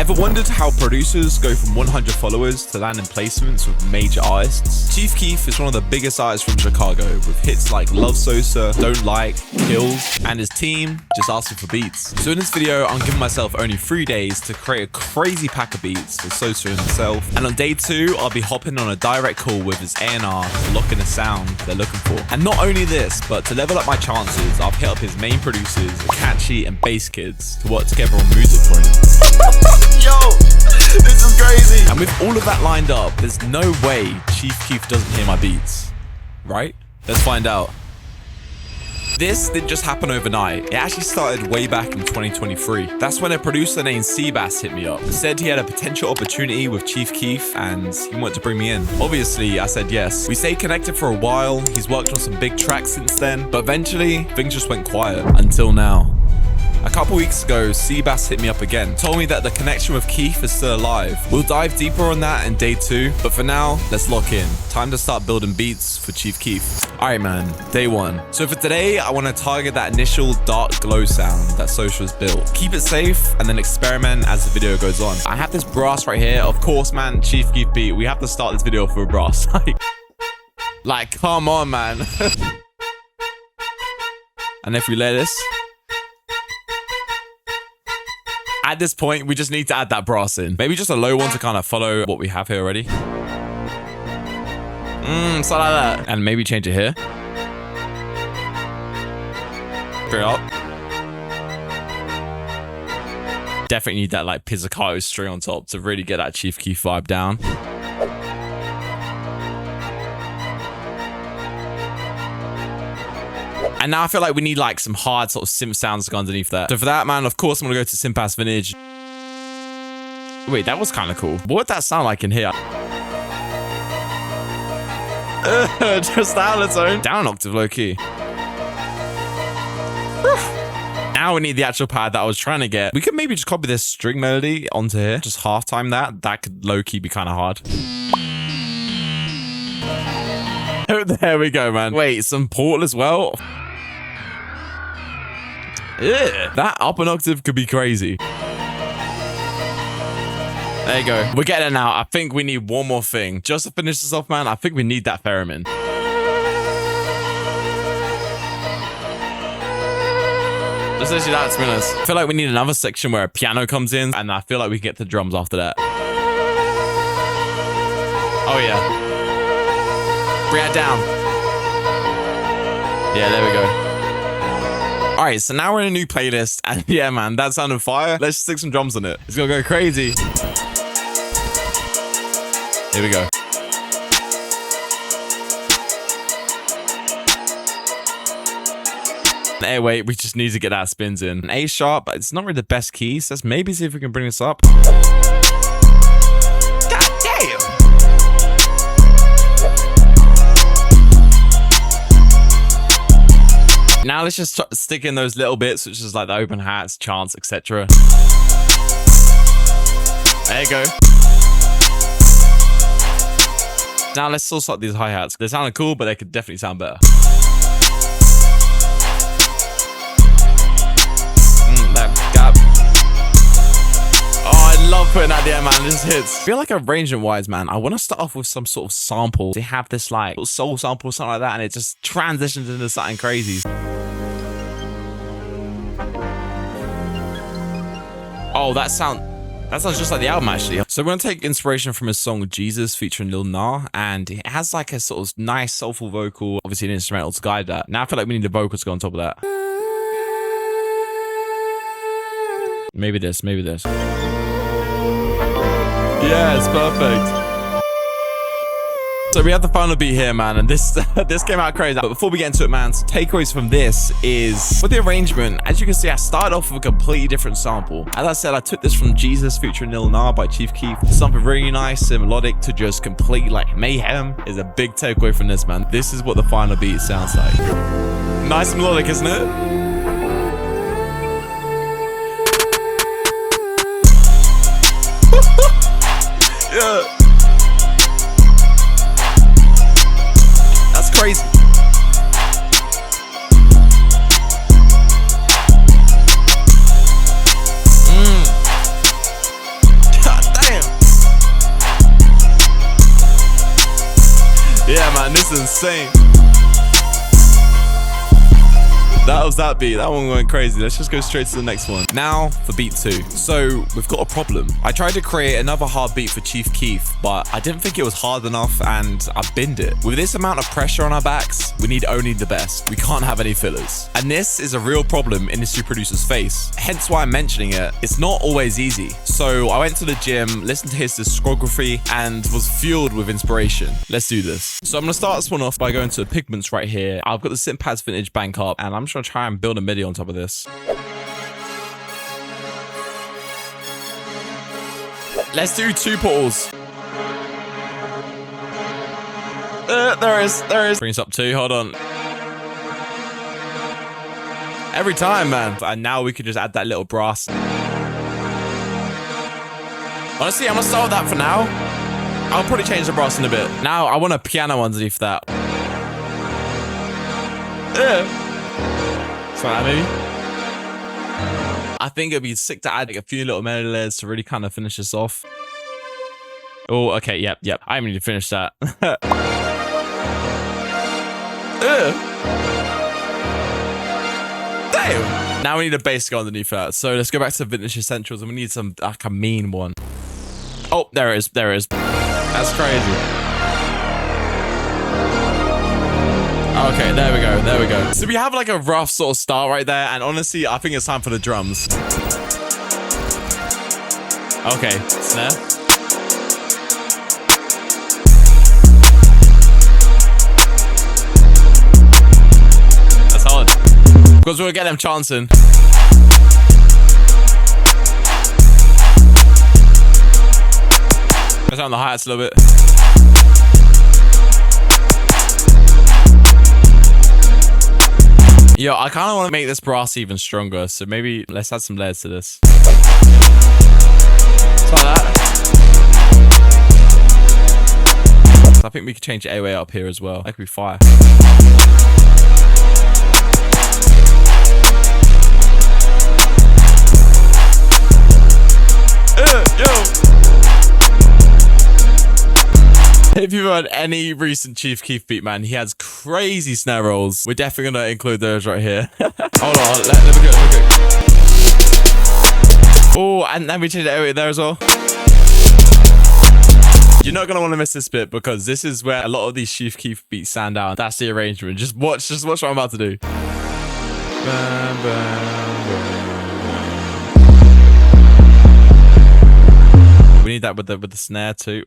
Ever wondered how producers go from 100 followers to landing placements with major artists? Chief Keef is one of the biggest artists from Chicago, with hits like Love Sosa, Don't Like, Kills, and his team just asking for beats. So in this video, I'm giving myself only 3 days to create a crazy pack of beats for Sosa himself. And on day 2, I'll be hopping on a direct call with his A&R to lock in the sound they're looking for. And not only this, but to level up my chances, I've hit up his main producers, Catchy and Bass Kids, to work together on music for him. Yo, this is crazy. And with all of that lined up, there's no way Chief Keef doesn't hear my beats, right? Let's find out. This didn't just happen overnight. It actually started way back in 2023. That's when a producer named Seabass hit me up and said he had a potential opportunity with Chief Keef and he wanted to bring me in. Obviously, I said yes. We stayed connected for a while. He's worked on some big tracks since then, but eventually things just went quiet until now. A couple weeks ago, Seabass hit me up again, told me that the connection with Keef is still alive. We'll dive deeper on that in day 2, but for now, let's lock in. Time to start building beats for Chief Keef. Alright man, day 1. So for today, I want to target that initial dark glow sound that Sosa's built. Keep it safe and then experiment as the video goes on. I have this brass right here. Of course man, Chief Keef beat. We have to start this video for a brass. Like come on man. And if we let this, at this point, we just need to add that brass in. Maybe just a low one to kind of follow what we have here already. So like that. And maybe change it here. Bring it up. Definitely need that like pizzicato string on top to really get that Chief Keef vibe down. And now I feel like we need like some hard sort of synth sounds to go underneath that. So for that, man, of course, I'm gonna go to Sympass Vintage. Wait, that was kind of cool. What would that sound like in here? Just that on its own. Down an octave, low key. Now we need the actual pad that I was trying to get. We could maybe just copy this string melody onto here. Just halftime that. That could low key be kind of hard. There we go, man. Wait, some Portal as well. Yeah, that up an octave could be crazy. There you go. We're getting it now. I think we need one more thing. Just to finish this off, man, I think we need that theremin. Just literally that, to be honest. I feel like we need another section where a piano comes in, and I feel like we can get the drums after that. Oh, yeah. Bring it down. Yeah, there we go. All right, so now we're in a new playlist, and yeah, man, that sounded fire. Let's stick some drums on it. It's gonna go crazy. Here we go. Hey, wait, we just need to get that spins in. An A sharp, but it's not really the best key, so let's maybe see if we can bring this up. God damn! Now let's just stick in those little bits, which is like the open hats, chants, etc. There you go. Now let's still start these hi-hats. They sounded cool, but they could definitely sound better. That gap. Oh, I love putting that there, man. This hits. I feel like arrangement-wise, man, I want to start off with some sort of sample. They have this like soul sample or something like that, and it just transitions into something crazy. Oh, that sounds just like the album, actually. So we're going to take inspiration from his song Jesus featuring Lil Nas, and it has like a sort of nice soulful vocal, obviously an instrumental to guide that. Now I feel like we need the vocals to go on top of that. Maybe this, maybe this. Yeah, it's perfect. So we have the final beat here, man, and this came out crazy. But before we get into it, man, some takeaways from this is, with the arrangement, as you can see, I started off with a completely different sample. As I said, I took this from Jesus featuring Lil Nas by Chief Keef. Something really nice and melodic to just complete like mayhem is a big takeaway from this, man. This is what the final beat sounds like. Nice and melodic, isn't it? Yeah. That's crazy. Yeah, man, this is insane. That was that beat. That one went crazy. Let's just go straight to the next one. Now for beat 2. So we've got a problem. I tried to create another hard beat for Chief Keef, but I didn't think it was hard enough and I binned it. With this amount of pressure on our backs, we need only the best. We can't have any fillers. And this is a real problem industry producers face. Hence why I'm mentioning it. It's not always easy. So I went to the gym, listened to his discography, and was fueled with inspiration. Let's do this. So I'm gonna start this one off by going to the pigments right here. I've got the Synpads Vintage Bank up, and I'm just gonna try and build a MIDI on top of this. Let's do 2 portals. There is. Bring us up 2, hold on. Every time, man. And now we could just add that little brass. Honestly, I'm gonna start with that for now. I'll probably change the brass in a bit. Now, I want a piano underneath that. That maybe. I think it'd be sick to add like a few little melody layers to really kind of finish this off. Oh, okay, yep. I even need to finish that. Damn. Now we need a bass to go underneath that. So let's go back to the Vintage Essentials and we need some like a mean one. Oh, there it is. That's crazy. Okay, there we go. So we have like a rough sort of start right there, and honestly, I think it's time for the drums. Okay, snare. That's hard. Because we'll get them chancing. Let's on the hi-hats a little bit. Yo, I kind of want to make this brass even stronger, so maybe let's add some layers to this. Just like that. So I think we could change the A-way up here as well. That could be fire. Yo! If you've heard any recent Chief Keef beat, man, he has crazy snare rolls. We're definitely going to include those right here. Hold on, let me go. Oh, and then we change the area there as well. You're not going to want to miss this bit because this is where a lot of these Chief Keef beats stand out. That's the arrangement. Just watch what I'm about to do. Bam, bam, bam. We need that with the snare too.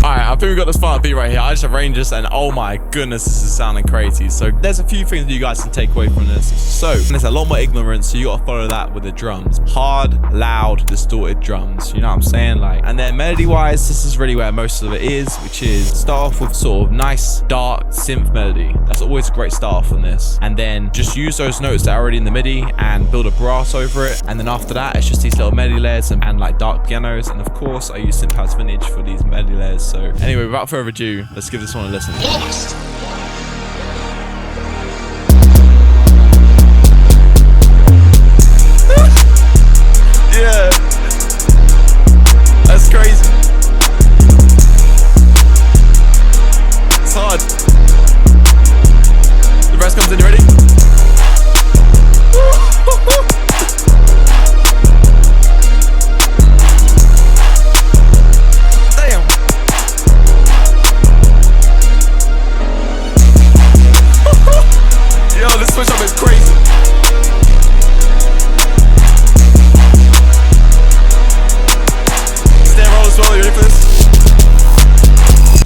Alright, I think we got this fun beat right here. I just arranged this and oh my goodness, this is sounding crazy. So there's a few things that you guys can take away from this. So there's a lot more ignorance, so you gotta follow that with the drums. Hard, loud, distorted drums. You know what I'm saying? Like, and then melody wise, this is really where most of it is, which is start off with sort of nice, dark synth melody. That's always a great start off on this. And then just use those notes that are already in the MIDI and build a brass over it. And then after that, it's just these little melody layers and like dark pianos. And of course, I use Synpads Vintage for these melody layers. So anyway, without further ado, let's give this one a listen. Lost. Yeah, that's crazy. It's hard. The rest comes in, you ready? Switch up is crazy. Snare roll as well, you ready for this?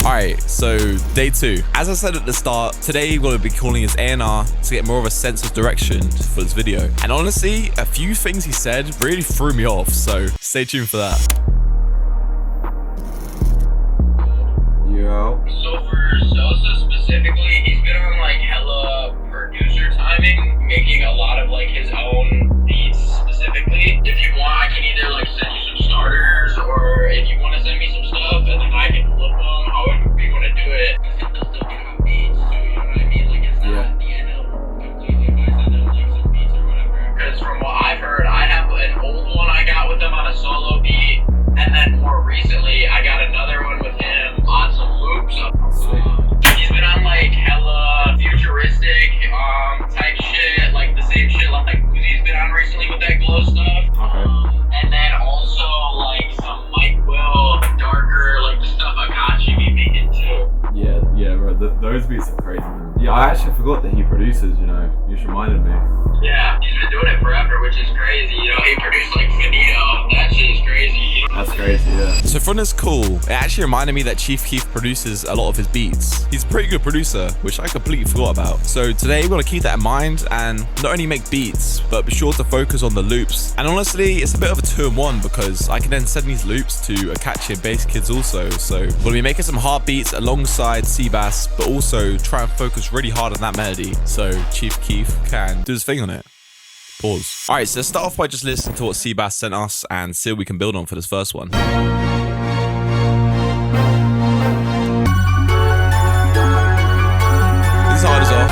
Alright, so day 2. As I said at the start, today we'll be calling his A&R to get more of a sense of direction for this video. And honestly, a few things he said really threw me off, so stay tuned for that. Yo. So for Sosa specifically, he's been on like hella producer timing, making a lot of like his own beats specifically. If you want, I can either like send you some starters, or if you want to send me some stuff, and then I can flip them. However you want to do it. They'll still be on beats, so you know what I mean. Like it's not the end of completely if I send them like some beats or whatever. Because from what I've heard, I have an old one I got with him on a solo beat, and then more recently I got another one with him stuff. Okay. And then also like some Mike Will, darker, like the stuff Akashi be making too. Yeah, bro. Those beats are crazy, man. Yeah, I actually forgot that he produces, you know. You just reminded me. Yeah, he's been doing it forever, which is crazy. You know, he produced like Finito. That shit is crazy. That's crazy, yeah. So from this call, it actually reminded me that Chief Keef produces a lot of his beats. He's a pretty good producer, which I completely forgot about. So today we're gonna keep that in mind and not only make beats, but be sure to focus on the loops. And honestly, it's a bit of a 2-in-1 because I can then send these loops to Akachi and Bass Kids also. So we'll be making some hard beats alongside Seabass, but also try and focus really hard on that melody so Chief Keef can do his thing on it. Pause. All right, so let's start off by just listening to what Seabass sent us and see what we can build on for this first one. This is hard as well.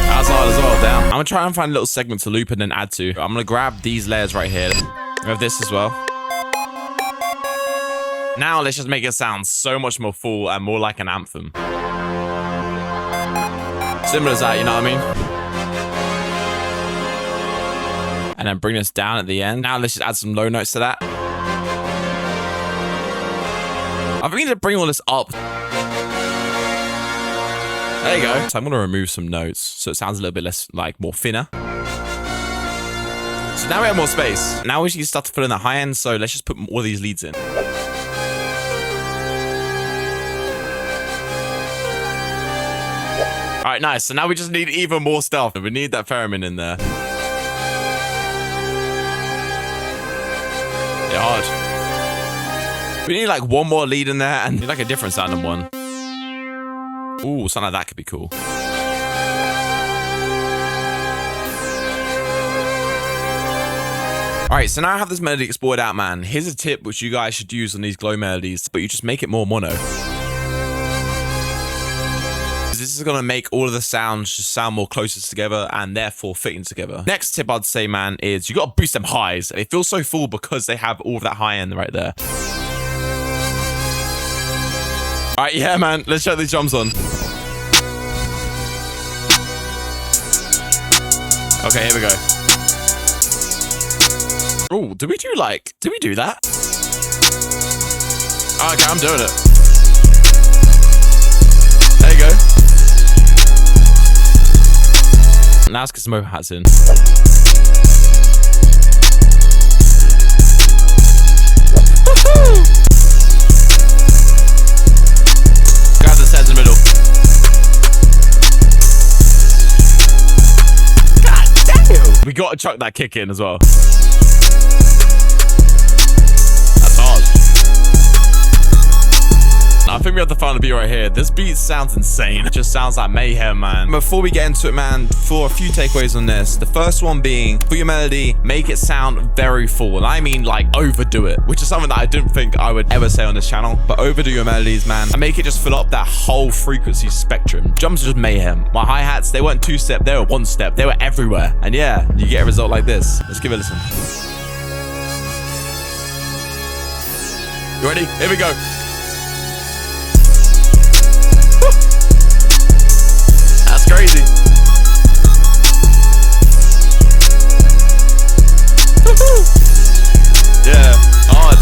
That's hard as well, damn. I'm gonna try and find a little segment to loop and then add to. I'm gonna grab these layers right here. We have this as well. Now let's just make it sound so much more full and more like an anthem. Similar as that, you know what I mean? And then bring this down at the end. Now let's just add some low notes to that. I think we need to bring all this up. There you go. So I'm gonna remove some notes so it sounds a little bit less, like, more thinner. So now we have more space. Now we should start to fill in the high end, so let's just put all these leads in. All right, nice. So now we just need even more stuff. We need that theremin in there. Yeah, hard. We need like one more lead in there and like a different sounding one. Ooh, something like that could be cool. All right, so now I have this melody exported out, man. Here's a tip which you guys should use on these glow melodies, but you just make it more mono. This is gonna make all of the sounds just sound more closer together and therefore fitting together. Next tip I'd say, man, is you gotta boost them highs. They feel so full because they have all of that high end right there. All right, yeah, man, let's check these drums on. Okay, here we go. Oh, did we do that? Oh, okay, I'm doing it. There you go. Now let's get some over-hats in. Grab the heads in the middle. God damn! We gotta chuck that kick in as well. That's hard. I think we have the final beat right here. This beat sounds insane. It just sounds like mayhem, man. Before we get into it, man, for a few takeaways on this. The first one being, for your melody, make it sound very full. And I mean, like, overdo it, which is something that I didn't think I would ever say on this channel. But overdo your melodies, man, and make it just fill up that whole frequency spectrum. Drums are just mayhem. My hi-hats, they weren't 2-step, they were 1-step. They were everywhere. And yeah, you get a result like this. Let's give it a listen. You ready? Here we go. That's crazy. Yeah, hard.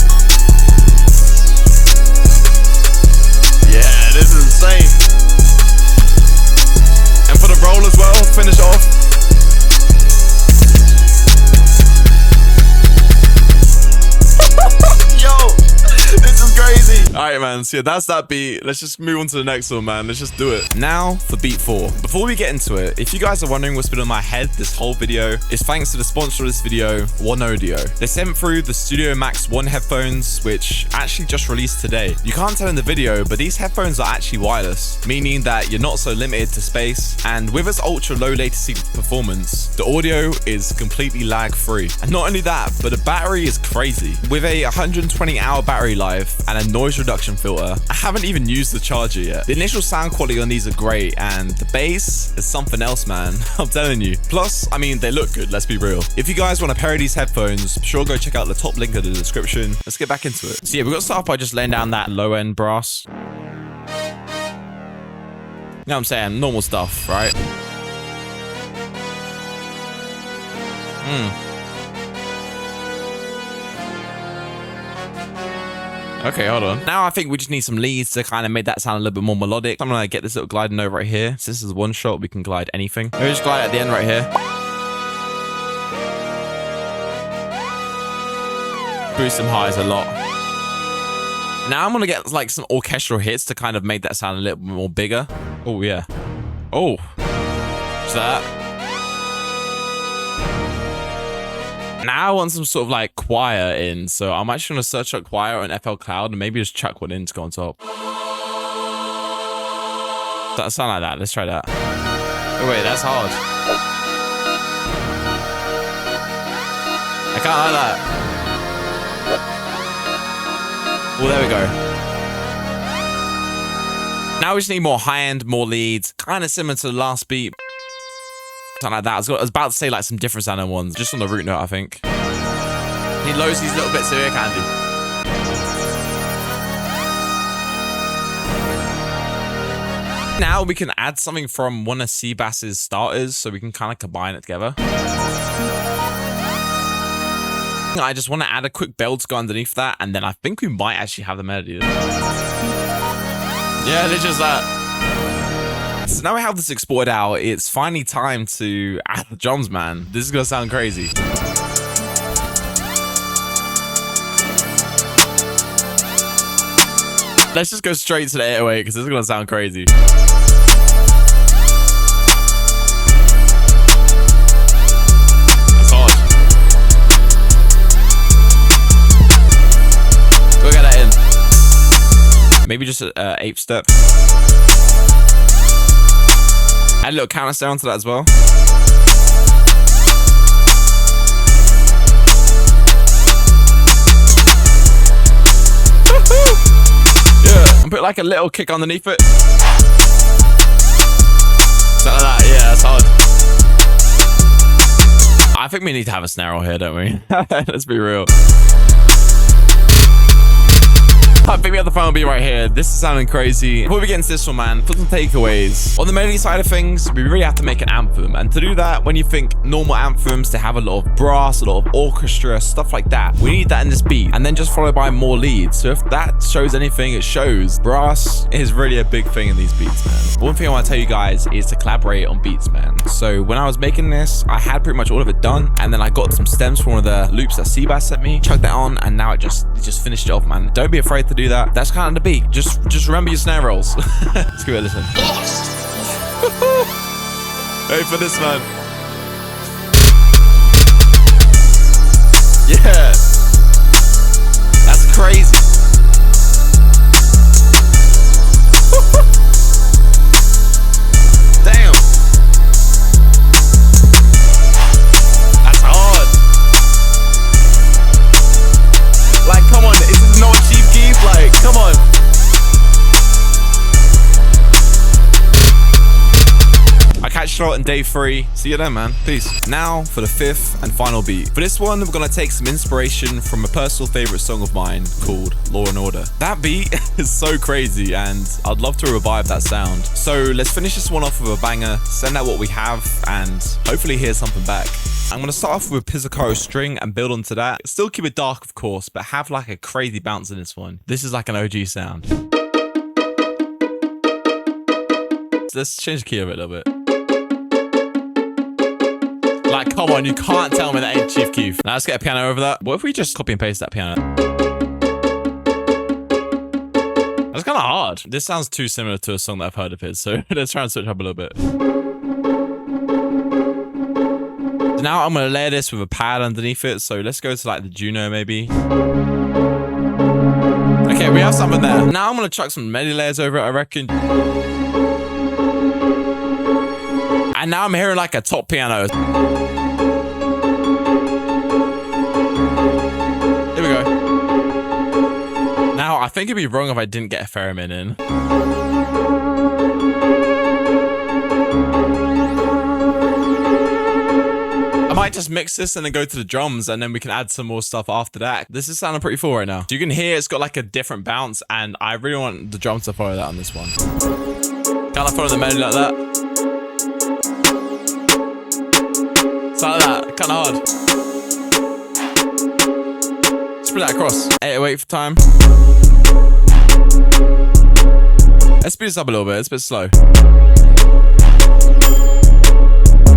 Yeah, this is insane. And for the roll as well, finish off. This is crazy. All right, man. So yeah, that's that beat. Let's just move on to the next one, man. Let's just do it. Now for beat 4. Before we get into it, if you guys are wondering what's been on my head this whole video, it's thanks to the sponsor of this video, One Audio. They sent through the Studio Max 1 headphones, which actually just released today. You can't tell in the video, but these headphones are actually wireless, meaning that you're not so limited to space. And with its ultra low latency performance, the audio is completely lag free. And not only that, but the battery is crazy. With a 120-hour battery life and a noise reduction filter, I haven't even used the charger yet. The initial sound quality on these are great, and the bass is something else, man. I'm telling you. Plus, I mean, they look good, let's be real. If you guys want a pair of these headphones, be sure to go check out the top link in the description. Let's get back into it. So yeah, we're gonna start off by just laying down that low end brass. You know what I'm saying? Normal stuff, right? Okay, hold on. Now I think we just need some leads to kind of make that sound a little bit more melodic. I'm gonna get this little glide note right here. Since this is one shot, we can glide anything. Maybe just glide at the end right here. Boost some highs a lot. Now I'm gonna get like some orchestral hits to kind of make that sound a little bit more bigger. Oh yeah. Oh. What's that? Now I want some sort of like choir in, so I'm actually gonna search up choir on FL Cloud and maybe just chuck one in to go on top. That sound like that. Let's try that. Oh wait, that's hard. I can't like that. Well, there we go. Now we just need more high end, more leads, kind of similar to the last beat. Something like that. I was about to say like some different sounding ones, just on the root note, I think. Need loads of these little bits of ear candy. Now we can add something from one of Seabass's starters, so we can kind of combine it together. I just want to add a quick bell to go underneath that, and then I think we might actually have the melody. Yeah, it's just that. So now we have this exported out, it's finally time to add the drums, man. This is gonna sound crazy. Let's just go straight to the 808 because this is gonna sound crazy. That's hard. Go get that in. Maybe just an 8 step. Add a little counter snare onto that as well. Yeah, and put like a little kick underneath it. Something like that. Yeah, that's hard. I think we need to have a snare roll here, don't we? Let's be real. I think we have the final beat right here. This is sounding crazy. Before we get into this one, man, put some takeaways. On the melody side of things, we really have to make an anthem. And to do that, when you think normal anthems, they have a lot of brass, a lot of orchestra, stuff like that. We need that in this beat. And then just followed by more leads. So if that shows anything, it shows brass is really a big thing in these beats, man. One thing I want to tell you guys is to collaborate on beats, man. So when I was making this, I had pretty much all of it done. And then I got some stems from one of the loops that Seabass sent me, chucked that on, and now it just finished it off, man. Don't be afraid to do that. That's kind of the beat. Just remember your snare rolls. Let's give it a listen. Hey for this, man. Yeah. That's crazy. Damn. That's hard. Like, come on. This is not Chief Keef. Like, come on. I catch you all in day 3. See you then, man. Peace. Now for the 5th and final beat. For this one, we're gonna take some inspiration from a personal favorite song of mine called Law and Order. That beat is so crazy, and I'd love to revive that sound. So let's finish this one off with a banger, send out what we have, and hopefully hear something back. I'm gonna start off with a pizzicato string and build onto that. Still keep it dark, of course, but have like a crazy bounce in this one. This is like an OG sound. So let's change the key of it a little bit. Like, come on, you can't tell me that ain't Chief Keef. Now let's get a piano over that. What if we just copy and paste that piano? That's kind of hard. This sounds too similar to a song that I've heard of his, so let's try and switch up a little bit. Now I'm going to layer this with a pad underneath it, so let's go to like the Juno maybe. Okay, we have something there. Now I'm going to chuck some melody layers over it, I reckon. And now I'm hearing like a top piano. Here we go. Now, I think it'd be wrong if I didn't get a theremin in. I might just mix this and then go to the drums, and then we can add some more stuff after that. This is sounding pretty full right now. So you can hear it's got like a different bounce, and I really want the drums to follow that on this one. Kind of follow the melody like that. Like that. Kind of hard. Spread that across. 808 for time. Let's speed this up a little bit. It's a bit slow.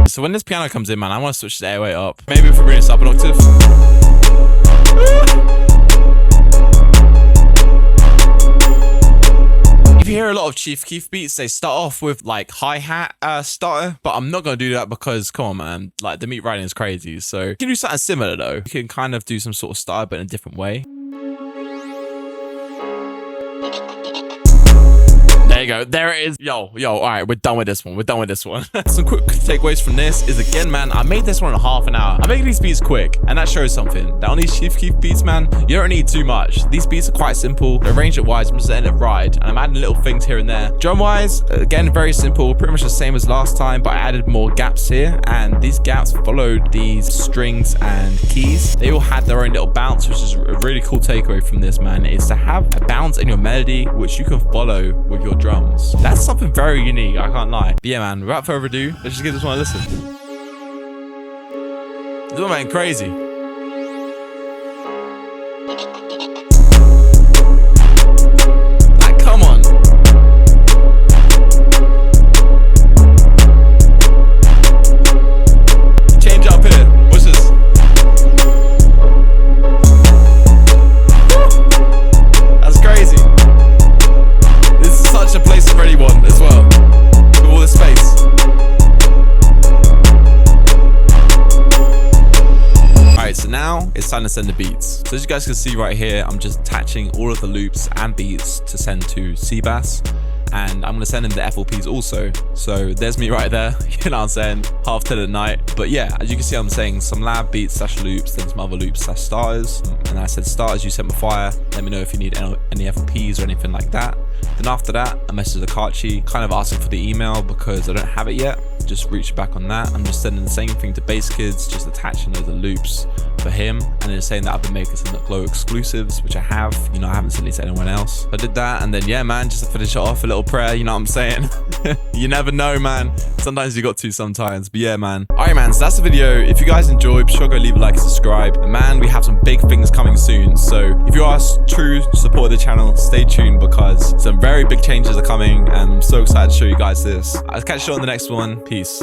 So when this piano comes in, man, I want to switch the 808 up. Maybe if we bring this up an octave. If you hear a lot of Chief Keef beats, they start off with like hi-hat starter, but I'm not going to do that because, come on, man, like the beat writing is crazy. So you can do something similar though. You can kind of do some sort of starter, but in a different way. There you go. There it is. Yo. All right, we're done with this one. Some quick takeaways from this is, again, man, I made this one in half an hour. I'm making these beats quick, and that shows something. That on these Chief Keef beats, man, you don't need too much. These beats are quite simple. Arrangement-wise, I'm just letting it ride, and I'm adding little things here and there. Drum-wise, again, very simple. Pretty much the same as last time, but I added more gaps here, and these gaps followed these strings and keys. They all had their own little bounce, which is a really cool takeaway from this, man, is to have a bounce in your melody, which you can follow with your drums. That's something very unique, I can't lie. But yeah, man, without further ado, let's just give this one a listen. This one went crazy. Like, come on. Change up here. What's this? That's crazy. This is such a place-ready one as well, with all the space. Alright, so now it's time to send the beats. So as you guys can see right here, I'm just attaching all of the loops and beats to send to Seabass. And I'm going to send him the FLPs also. So there's me right there, you know what I'm saying, 10:30 at night. But yeah, as you can see, I'm saying some lab beats / loops, then some other loops / starters. And I said starters, you send me fire. Let me know if you need any FLPs or anything like that. Then after that, I messaged Akachi, kind of asking for the email because I don't have it yet. Just reach back on that. I'm just sending the same thing to Bass Kids, just attaching those loops for him, and then saying that I've been making some Glow exclusives, which I have. You know, I haven't sent it to anyone else. I did that, and then yeah, man, just to finish it off, a little prayer. You know what I'm saying? You never know, man. Sometimes you got to sometimes. But yeah, man. Alright, man, so that's the video. If you guys enjoyed, be sure to go leave a like and subscribe. And man, we have some big things coming soon. So if you are true supporter of the channel, stay tuned because some very big changes are coming, and I'm so excited to show you guys this. I'll catch you on the next one. Peace.